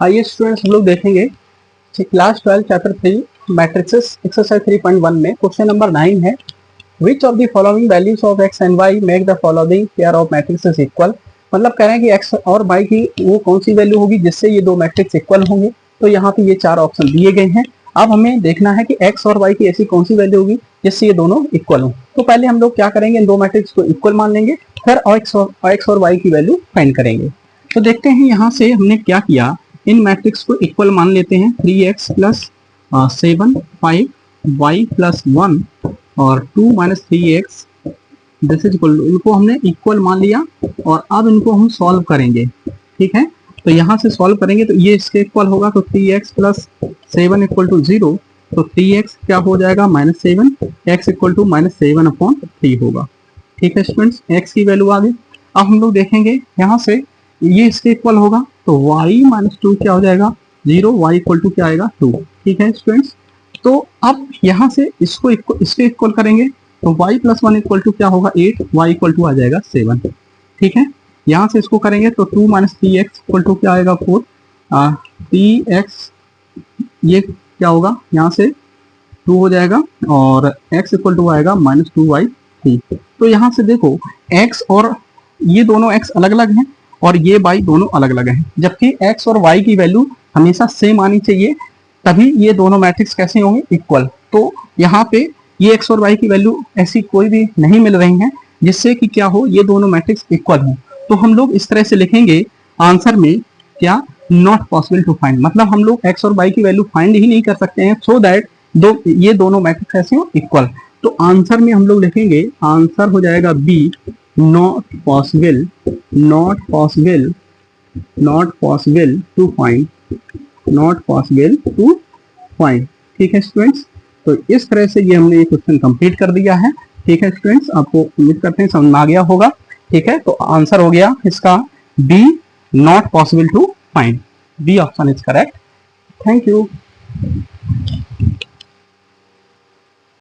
आइए स्टूडेंट्स हम लोग देखेंगे क्लास 12 चैप्टर 3 मैट्रिसेस एक्सरसाइज 3.1 में क्वेश्चन नंबर 9 है which of the following values of x and y make the following pair of matrices equal. मतलब कह रहे हैं कि एक्स और वाई की वो कौन सी वैल्यू होगी जिससे ये दो मैट्रिक्स इक्वल होंगे। तो यहाँ पे ये चार ऑप्शन दिए गए हैं। अब हमें देखना है कि एक्स और वाई की ऐसी कौन सी वैल्यू होगी जिससे ये दोनों इक्वल हो। तो पहले हम लोग क्या करेंगे, इन दो मैट्रिक्स को इक्वल मान लेंगे, फिर एक्स और वाई की वैल्यू फाइंड करेंगे। तो देखते हैं यहाँ से हमने क्या किया, इन मैट्रिक्स को इक्वल मान लेते हैं। 3x प्लस 7 5 y प्लस 1 और 2 minus 3x this is equal, इनको हमने इक्वल मान लिया और अब इनको हम सॉल्व करेंगे। ठीक है, तो यहाँ से सॉल्व करेंगे तो ये इसके इक्वल होगा। तो 3x प्लस 7 इक्वल टू 0, तो 3x क्या हो जाएगा -7, x इक्वल टू -7/3 होगा। ठीक है स्टूडेंट्स, x की वैल्यू आ गई। अब हम लोग देखेंगे यहाँ से ये इसके इक्वल होगा, तो y माइनस 2 क्या हो जाएगा 0, y इक्वल टू क्या आएगा 2। ठीक है स्टूडेंट्स, तो अब यहाँ से इसको इसके इक्वल करेंगे तो y प्लस 1 इक्वल टू क्या होगा 8, y इक्वल टू आ जाएगा 7। ठीक है, यहाँ से इसको करेंगे तो 2 माइनस 3x इक्वल टू क्या आएगा 4, 3x ये क्या होगा यहाँ से 2 हो जाएगा और x इक्वल टू आएगा -2y3। तो यहाँ से देखो x और ये दोनों x अलग अलग हैं और ये y दोनों अलग अलग हैं, जबकि x और y की वैल्यू हमेशा सेम आनी चाहिए, तभी ये दोनों मैट्रिक्स कैसे होंगे इक्वल। तो यहाँ पे ये x और y की वैल्यू ऐसी कोई भी नहीं मिल रही है जिससे कि क्या हो ये दोनों मैट्रिक्स इक्वल हो। तो हम लोग इस तरह से लिखेंगे आंसर में क्या, नॉट पॉसिबल टू फाइंड, मतलब हम लोग x और y की वैल्यू फाइंड ही नहीं कर सकते हैं सो दैट ये दोनों मैट्रिक्स ऐसे हो इक्वल। तो आंसर में हम लोग लिखेंगे, आंसर हो जाएगा B, not possible to find। ठीक है स्टूडेंट्स, तो इस तरह से ये हमने ये क्वेश्चन कंप्लीट कर दिया है। ठीक है स्टूडेंट्स, आपको उम्मीद करते हैं समझ में आ गया होगा। ठीक है, तो आंसर हो गया इसका B, not possible to find. B option is correct. Thank you.